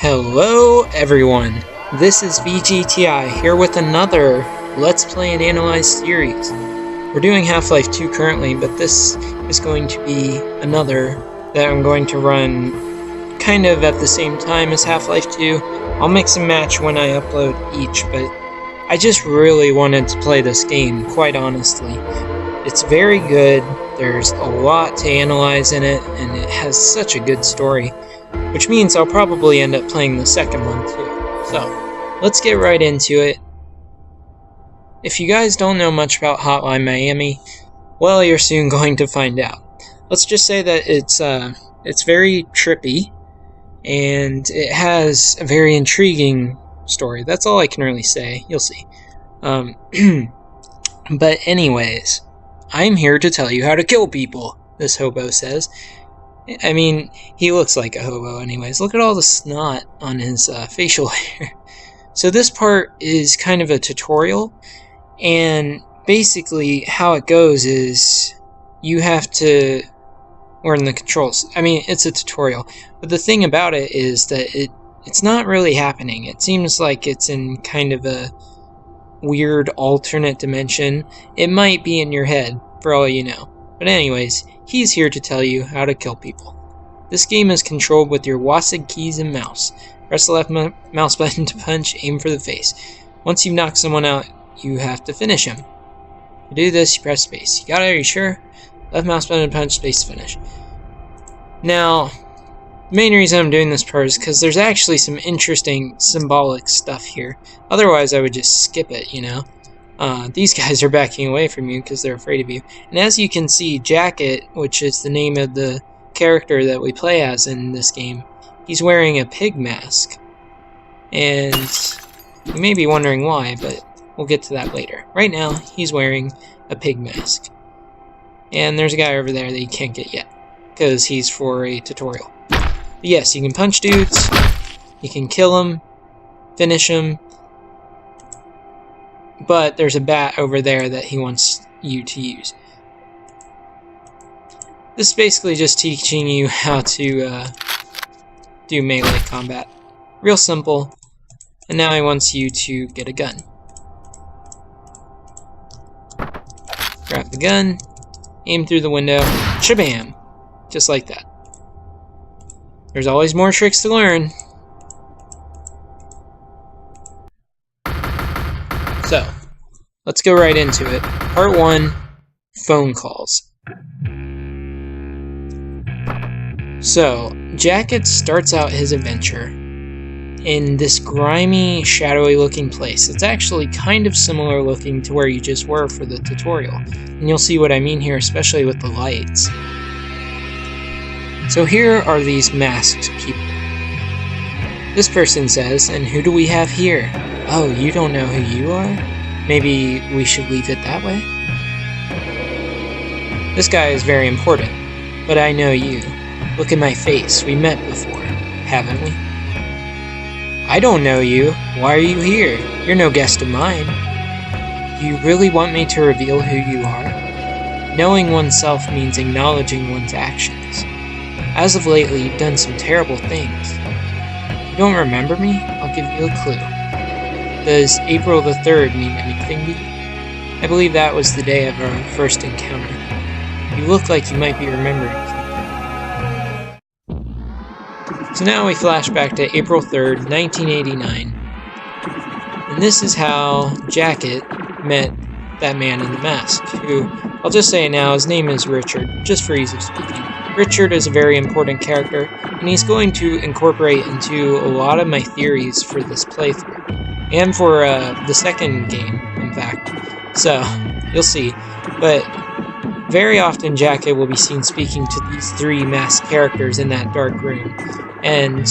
Hello everyone, this is VGTI here with another Let's Play and Analyze series. We're doing Half-Life 2 currently, but this is going to be another that I'm going to run kind of at the same time as Half-Life 2. I'll mix and match when I upload each, but I just really wanted to play this game, quite honestly. It's very good, there's a lot to analyze in it, and it has such a good story. Which means I'll probably end up playing the second one too. So, let's get right into it. If you guys don't know much about Hotline Miami, well, you're soon going to find out. Let's just say that it's very trippy, and it has a very intriguing story. That's all I can really say. You'll see. But anyways, I'm here to tell you how to kill people, this hobo says. I mean, he looks like a hobo anyways. Look at all the snot on his facial hair. So this part is kind of a tutorial, and basically how it goes is you have to learn the controls. I mean, it's a tutorial, but the thing about it is that it's not really happening. It seems like it's in kind of a weird alternate dimension. It might be in your head, for all you know. But anyways, he's here to tell you how to kill people. This game is controlled with your WASD keys and mouse. Press the left mouse button to punch, aim for the face. Once you've knocked someone out, you have to finish him. To do this, you press space. You got it? Are you sure? Left mouse button to punch, space to finish. Now, the main reason I'm doing this part is because there's actually some interesting symbolic stuff here. Otherwise, I would just skip it, you know? These guys are backing away from you because they're afraid of you. And as you can see, Jacket, which is the name of the character that we play as in this game, he's wearing a pig mask. And you may be wondering why, but we'll get to that later. Right now, he's wearing a pig mask. And there's a guy over there that you can't get yet, because he's for a tutorial. But yes, you can punch dudes, you can kill them, finish them, but there's a bat over there that he wants you to use. This is basically just teaching you how to do melee combat. Real simple. And now he wants you to get a gun. Grab the gun, aim through the window, shabam! Just like that. There's always more tricks to learn. So, let's go right into it. Part 1, phone calls. So, Jacket starts out his adventure in this grimy, shadowy looking place. It's actually kind of similar looking to where you just were for the tutorial. And you'll see what I mean here, especially with the lights. So here are these masked people. This person says, and who do we have here? Oh, you don't know who you are? Maybe we should leave it that way? This guy is very important, but I know you. Look at my face, we met before, haven't we? I don't know you. Why are you here? You're no guest of mine. Do you really want me to reveal who you are? Knowing oneself means acknowledging one's actions. As of lately, you've done some terrible things. You don't remember me? I'll give you a clue. Does April the 3rd mean anything to you? I believe that was the day of our first encounter. You look like you might be remembering something. So now we flash back to April 3rd, 1989. And this is how Jacket met that man in the mask, who, I'll just say now, his name is Richard, just for ease of speaking. Richard is a very important character, and he's going to incorporate into a lot of my theories for this playthrough. And for the second game, in fact. So, you'll see. But very often Jacket will be seen speaking to these three masked characters in that dark room. And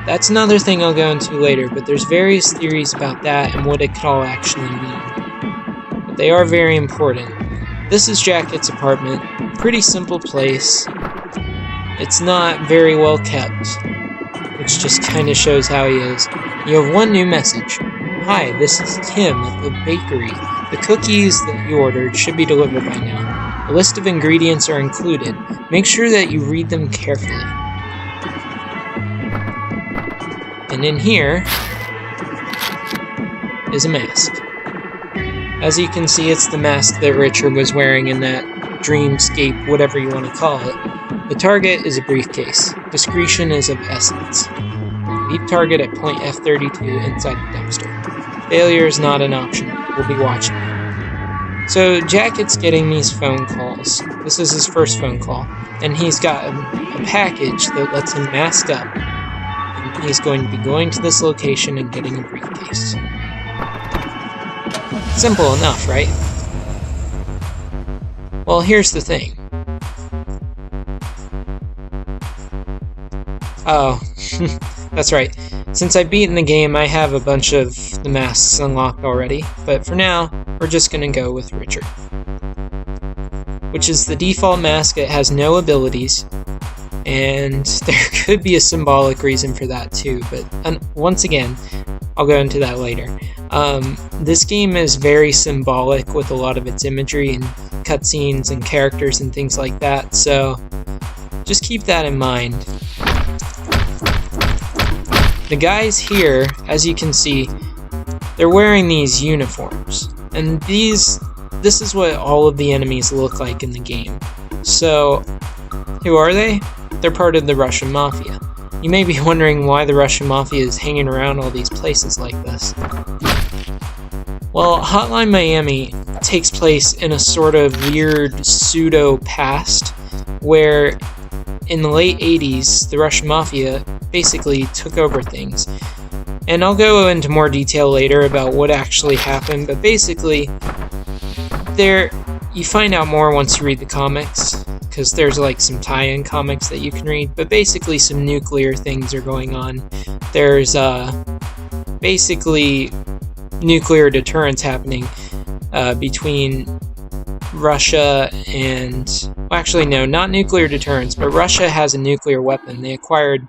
that's another thing I'll go into later, but there's various theories about that and what it could all actually mean. But they are very important. This is Jacket's apartment. Pretty simple place. It's not very well kept, which just kind of shows how he is. You have one new message. Hi, this is Tim at the bakery. The cookies that you ordered should be delivered by now. A list of ingredients are included. Make sure that you read them carefully. And in here is a mask. As you can see, it's the mask that Richard was wearing in that dreamscape, whatever you want to call it. The target is a briefcase. Discretion is of essence. Leave target at point F32 inside the dumpster. Failure is not an option. We'll be watching. So Jacket's getting these phone calls. This is his first phone call. And he's got a package that lets him mask up. And he's going to be going to this location and getting a briefcase. Simple enough, right? Well, here's the thing. Oh, that's right. Since I've beaten the game, I have a bunch of the masks unlocked already, but for now, we're just gonna go with Richard. Which is the default mask. It has no abilities, and there could be a symbolic reason for that too, but once again, I'll go into that later. This game is very symbolic with a lot of its imagery and cutscenes and characters and things like that, so just keep that in mind. The guys here, as you can see, they're wearing these uniforms, and this is what all of the enemies look like in the game. So, who are they? They're part of the Russian Mafia. You may be wondering why the Russian Mafia is hanging around all these places like this. Well, Hotline Miami takes place in a sort of weird pseudo-past where in the late 80s, the Russian Mafia basically took over things. And I'll go into more detail later about what actually happened, but basically, you find out more once you read the comics, because there's like some tie-in comics that you can read, but basically some nuclear things are going on. There's basically nuclear deterrence happening between Russia and... Well, actually, no, not nuclear deterrence, but Russia has a nuclear weapon. They acquired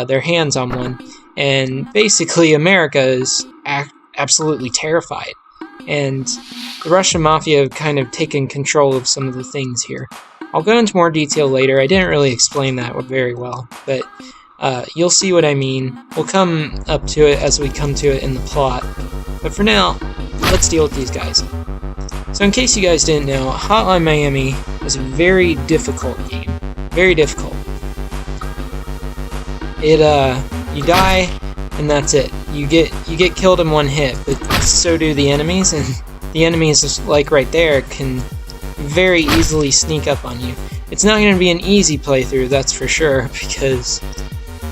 their hands on one, and basically America is absolutely terrified. And the Russian Mafia have kind of taken control of some of the things here. I'll go into more detail later. I didn't really explain that very well, but you'll see what I mean. We'll come up to it as we come to it in the plot. But for now, let's deal with these guys. So in case you guys didn't know, Hotline Miami is a very difficult game. Very difficult. You die, and that's it. You get killed in one hit, but so do the enemies, and the enemies, like right there, can very easily sneak up on you. It's not going to be an easy playthrough, that's for sure, because,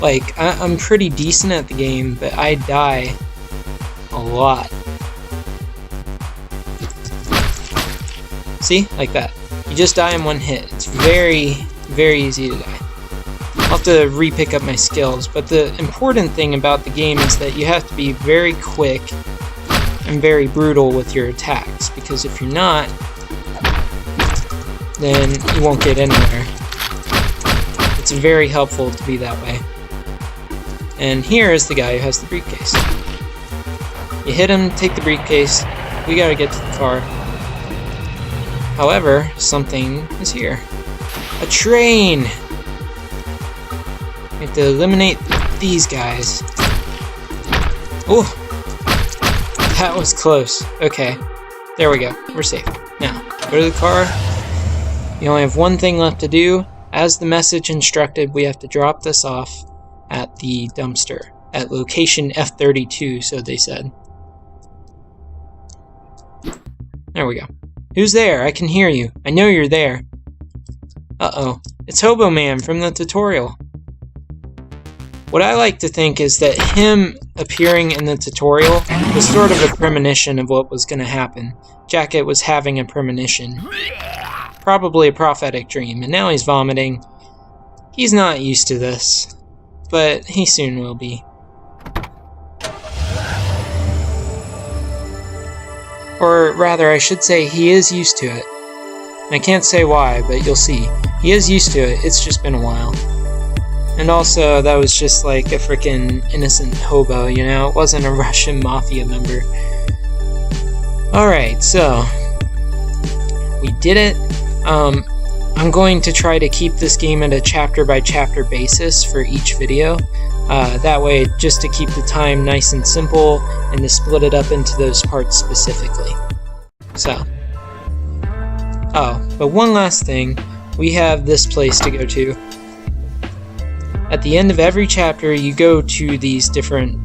like, I'm pretty decent at the game, but I die a lot. See? Like that. You just die in one hit. It's very, very easy to die. I'll have to re-pick up my skills, but the important thing about the game is that you have to be very quick and very brutal with your attacks, because if you're not, then you won't get anywhere. It's very helpful to be that way. And here is the guy who has the briefcase. You hit him, take the briefcase, we gotta get to the car. However, something is here. A train! We have to eliminate these guys. Oh! That was close. Okay. There we go. We're safe. Now, go to the car. You only have one thing left to do. As the message instructed, we have to drop this off at the dumpster. At location F32, so they said. There we go. Who's there? I can hear you. I know you're there. Uh-oh. It's Hobo Man from the tutorial. What I like to think is that him appearing in the tutorial was sort of a premonition of what was going to happen. Jacket was having a premonition. Probably a prophetic dream, and now he's vomiting. He's not used to this, but he soon will be. Or rather, I should say he is used to it. I can't say why, but you'll see. He is used to it, it's just been a while. And also, that was just like a freaking innocent hobo, you know? It wasn't a Russian Mafia member. Alright, so... we did it. I'm going to try to keep this game at a chapter-by-chapter basis for each video. That way, just to keep the time nice and simple and to split it up into those parts specifically. So, but one last thing, we have this place to go to. At the end of every chapter, you go to these different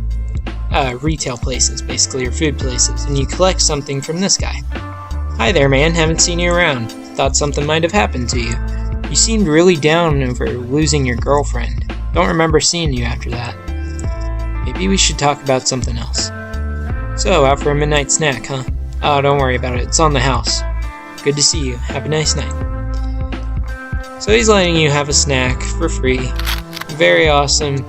retail places, basically, or food places, and you collect something from this guy. Hi there, man, haven't seen you around. Thought something might have happened to you. You seemed really down over losing your girlfriend. Don't remember seeing you after that. Maybe we should talk about something else. So, out for a midnight snack, huh? Oh, don't worry about it, it's on the house. Good to see you, have a nice night. So he's letting you have a snack for free. Very awesome.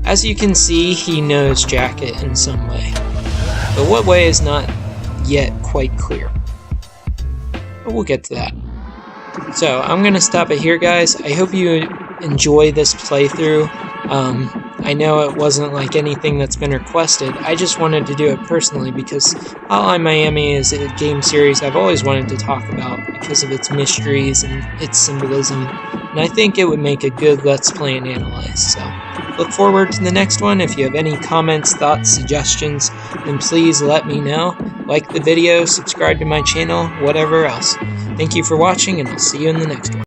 As you can see, he knows Jacket in some way. But what way is not yet quite clear. But we'll get to that. So, I'm going to stop it here, guys. I hope you enjoy this playthrough. I know it wasn't like anything that's been requested. I just wanted to do it personally because Hotline Miami is a game series I've always wanted to talk about because of its mysteries and its symbolism. And I think it would make a good Let's Play and Analyze. So, look forward to the next one. If you have any comments, thoughts, suggestions, then please let me know. Like the video, subscribe to my channel, whatever else. Thank you for watching, and I'll see you in the next one.